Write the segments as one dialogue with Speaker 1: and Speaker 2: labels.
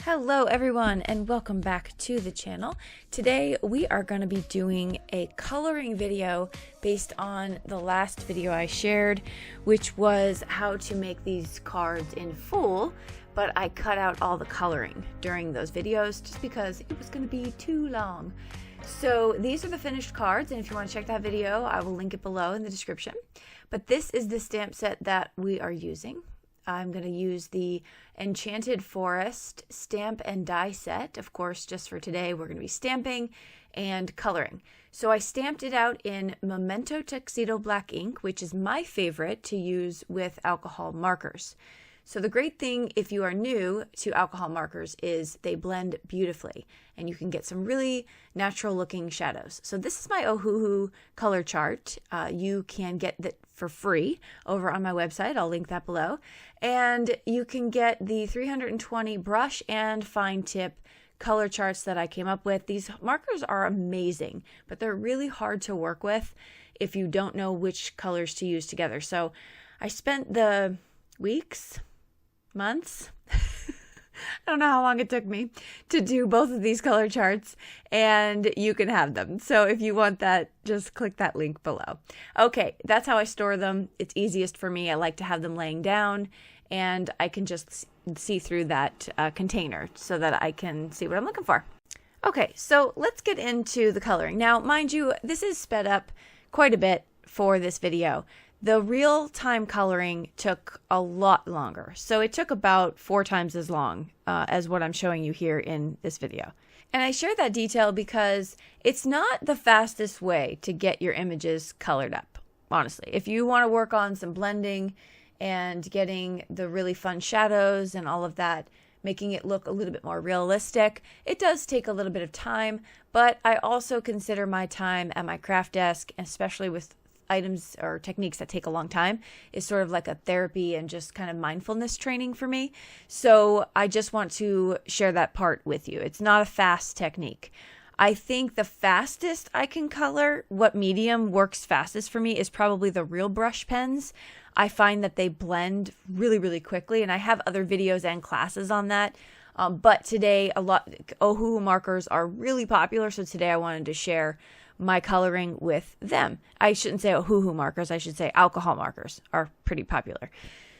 Speaker 1: Hello everyone and welcome back to the channel. Today we are going to be doing a coloring video based on the last video I shared, which was how to make these cards in full, but I cut out all the coloring during those videos just because it was going to be too long. So these are the finished cards, and if you want to check that video, I will link it below in the description. But this is the stamp set that we are using. I'm going to use the Enchanted Forest stamp and die set. Of course, just for today, we're going to be stamping and coloring. So I stamped it out in 𝗦𝗘𝗧𝗨𝗣𝗥𝗗𝗚𝗡 black ink, which is my favorite to use with alcohol markers. So the great thing if you are new to alcohol markers is they blend beautifully and you can get some really natural looking shadows. So this is my Ohuhu color chart. You can get that for free over on my website. I'll link that below. And you can get the 320 brush and fine tip color charts that I came up with. These markers are amazing, but they're really hard to work with if you don't know which colors to use together. So I spent the months, I don't know how long it took me to do both of these color charts, and you can have them. So if you want that, just click that link below. Okay, that's how I store them. It's easiest for me. I like to have them laying down, and I can just see through that container so that I can see what I'm looking for. Okay, so let's get into the coloring. Now, mind you, this is sped up quite a bit for this video. The real-time coloring took a lot longer, so it took about 4 times as long as what I'm showing you here in this video. And I share that detail because it's not the fastest way to get your images colored up, honestly. If you want to work on some blending and getting the really fun shadows and all of that, making it look a little bit more realistic, it does take a little bit of time, but I also consider my time at my craft desk, especially with items or techniques that take a long time, is sort of like a therapy and just kind of mindfulness training for me. So I just want to share that part with you. It's not a fast technique. I think the fastest I can color, what medium works fastest for me, is probably the real brush pens. I find that they blend really, really quickly, and I have other videos and classes on that. But today, Ohuhu markers are really popular, so today I wanted to share my coloring with them. I shouldn't say Ohuhu markers, I should say alcohol markers are pretty popular.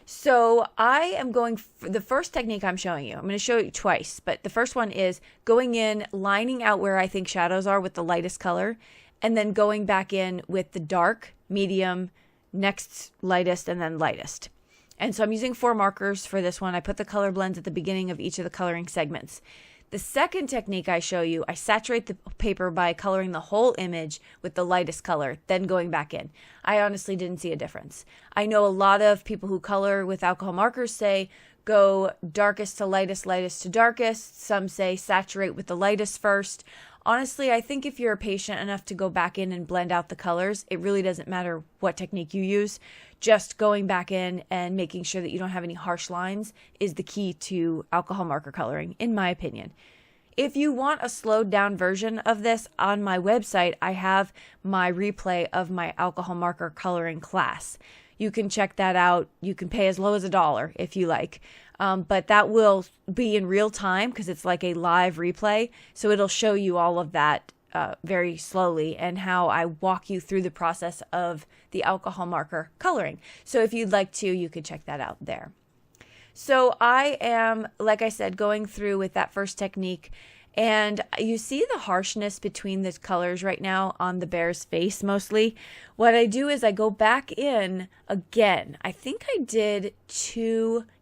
Speaker 1: So I am going for the first technique I'm showing you. I'm going to show you twice, but the first one is going in, lining out where I think shadows are with the lightest color, and then going back in with the dark, medium, next lightest, and then lightest. And so I'm using 4 markers for this one. I put the color blends at the beginning of each of the coloring segments. The second technique I show you, I saturate the paper by coloring the whole image with the lightest color, then going back in. I honestly didn't see a difference. I know a lot of people who color with alcohol markers say go darkest to lightest, lightest to darkest. Some say saturate with the lightest first. Honestly, I think if you're patient enough to go back in and blend out the colors, it really doesn't matter what technique you use. Just going back in and making sure that you don't have any harsh lines is the key to alcohol marker coloring, in my opinion. If you want a slowed down version of this, on my website, I have my replay of my alcohol marker coloring class. You can check that out. You can pay as low as $1 if you like. But that will be in real time because it's like a live replay. So it'll show you all of that very slowly and how I walk you through the process of the alcohol marker coloring. So if you'd like to, you could check that out there. So I am, like I said, going through with that first technique, and you see the harshness between the colors right now on the bear's face mostly. What I do is I go back in again. I think I did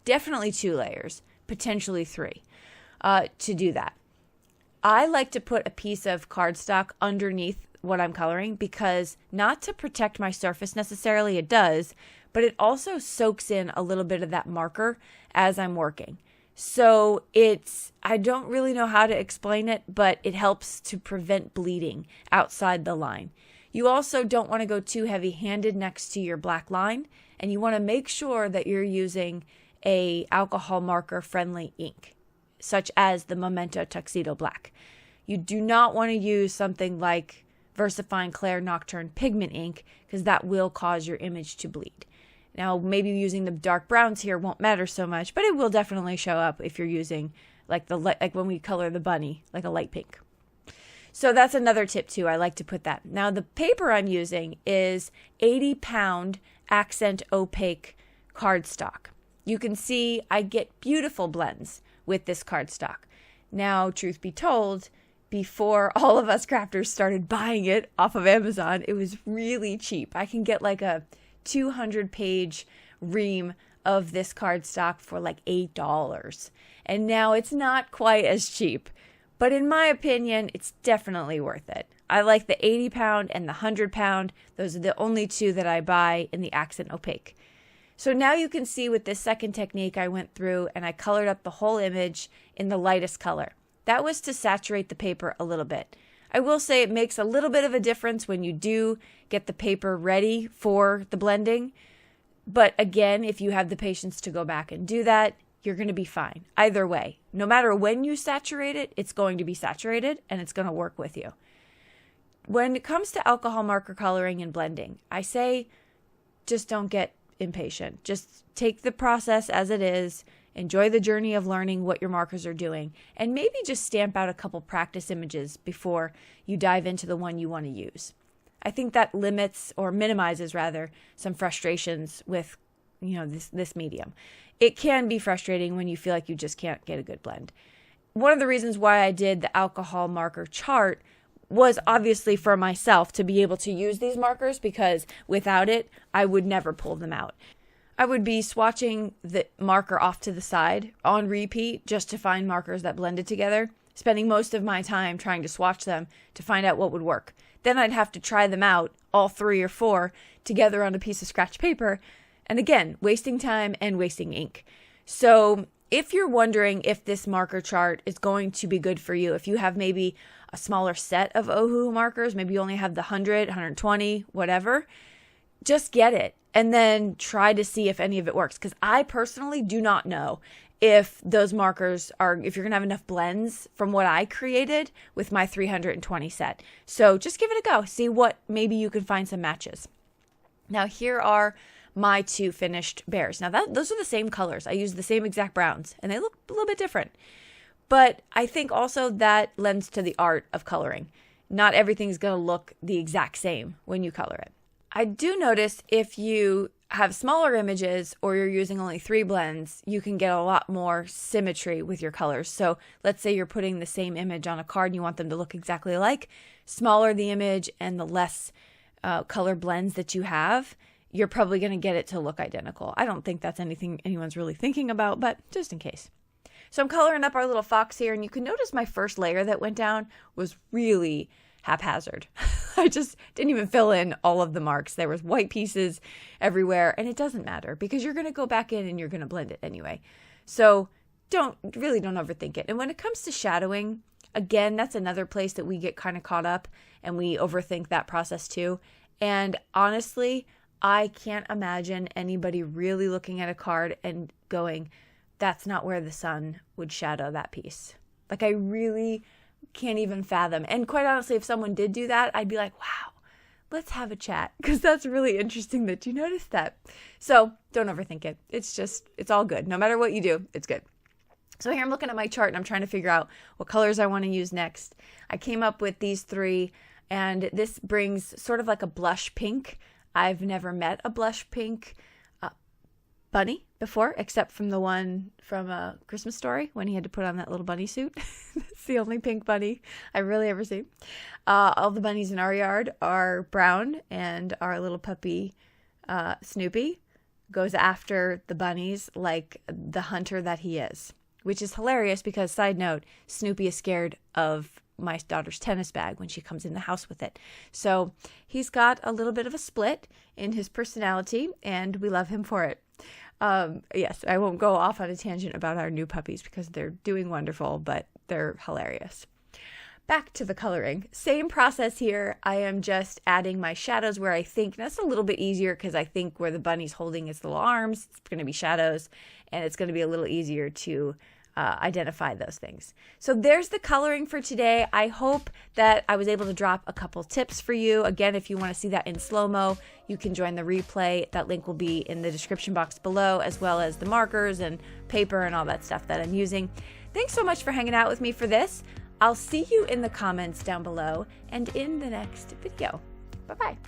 Speaker 1: definitely 2 layers, potentially 3, to do that. I like to put a piece of cardstock underneath what I'm coloring because not to protect my surface necessarily, it does, but it also soaks in a little bit of that marker as I'm working. So I don't really know how to explain it, but it helps to prevent bleeding outside the line. You also don't want to go too heavy-handed next to your black line, and you want to make sure that you're using a alcohol marker friendly ink, such as the 𝗦𝗘𝗧𝗨𝗣𝗥𝗗𝗚𝗡 black. You do not want to use something like VersaFine Clair Nocturne pigment ink because that will cause your image to bleed. Now, maybe using the dark browns here won't matter so much, but it will definitely show up if you're using like when we color the bunny, like a light pink. So that's another tip too. I like to put that. Now the paper I'm using is 80-pound accent opaque cardstock. You can see I get beautiful blends with this cardstock. Now, truth be told, before all of us crafters started buying it off of Amazon, it was really cheap. I can get like a 200-page ream of this cardstock for like $8. And now it's not quite as cheap. But in my opinion, it's definitely worth it. I like the 80-pound and the 100-pound. Those are the only two that I buy in the accent opaque. So now you can see with this second technique I went through and I colored up the whole image in the lightest color. That was to saturate the paper a little bit. I will say it makes a little bit of a difference when you do get the paper ready for the blending. But again, if you have the patience to go back and do that, you're going to be fine. Either way, no matter when you saturate it, it's going to be saturated and it's going to work with you. When it comes to alcohol marker coloring and blending, I say just don't get impatient. Just take the process as it is. Enjoy the journey of learning what your markers are doing, and maybe just stamp out a couple practice images before you dive into the one you want to use. I think that limits or minimizes rather some frustrations with this medium. It can be frustrating when you feel like you just can't get a good blend. One of the reasons why I did the alcohol marker chart was obviously for myself to be able to use these markers, because without it, I would never pull them out. I would be swatching the marker off to the side on repeat just to find markers that blended together, spending most of my time trying to swatch them to find out what would work. Then I'd have to try them out, all 3 or 4, together on a piece of scratch paper. And again, wasting time and wasting ink. So if you're wondering if this marker chart is going to be good for you, if you have maybe a smaller set of Ohuhu markers, maybe you only have the 100, 120, whatever, just get it and then try to see if any of it works. Because I personally do not know if those markers if you're going to have enough blends from what I created with my 320 set. So just give it a go. See what maybe you can find some matches. Now here are my 2 finished bears. Now those are the same colors. I used the same exact browns and they look a little bit different. But I think also that lends to the art of coloring. Not everything's going to look the exact same when you color it. I do notice if you have smaller images or you're using only 3 blends, you can get a lot more symmetry with your colors. So let's say you're putting the same image on a card and you want them to look exactly alike. Smaller the image and the less color blends that you have, you're probably going to get it to look identical. I don't think that's anything anyone's really thinking about, but just in case. So I'm coloring up our little fox here, and you can notice my first layer that went down was really haphazard. I just didn't even fill in all of the marks. There was white pieces everywhere, and it doesn't matter because you're going to go back in and you're going to blend it anyway. So don't overthink it. And when it comes to shadowing, again, that's another place that we get kind of caught up and we overthink that process too. And honestly, I can't imagine anybody really looking at a card and going, that's not where the sun would shadow that piece. Like, I really can't even fathom. And quite honestly, if someone did do that, I'd be like, wow, let's have a chat, because that's really interesting that you noticed that. So don't overthink it. It's all good. No matter what you do, it's good. So here I'm looking at my chart and I'm trying to figure out what colors I want to use next. I came up with these 3, and this brings sort of like a blush pink. I've never met a blush pink bunny before, except from the one from A Christmas Story when he had to put on that little bunny suit. It's the only pink bunny I've really ever seen. All the bunnies in our yard are brown, and our little puppy Snoopy goes after the bunnies like the hunter that he is, which is hilarious because, side note, Snoopy is scared of my daughter's tennis bag when she comes in the house with it. So he's got a little bit of a split in his personality, and we love him for it. Yes, I won't go off on a tangent about our new puppies because they're doing wonderful, but they're hilarious. Back to the coloring. Same process here. I am just adding my shadows where I think that's a little bit easier, because I think where the bunny's holding its little arms, it's going to be shadows, and it's going to be a little easier to identify those things. So there's the coloring for today. I hope that I was able to drop a couple tips for you. Again, if you want to see that in slow-mo, you can join the replay. That link will be in the description box below, as well as the markers and paper and all that stuff that I'm using. Thanks so much for hanging out with me for this. I'll see you in the comments down below and in the next video. Bye-bye.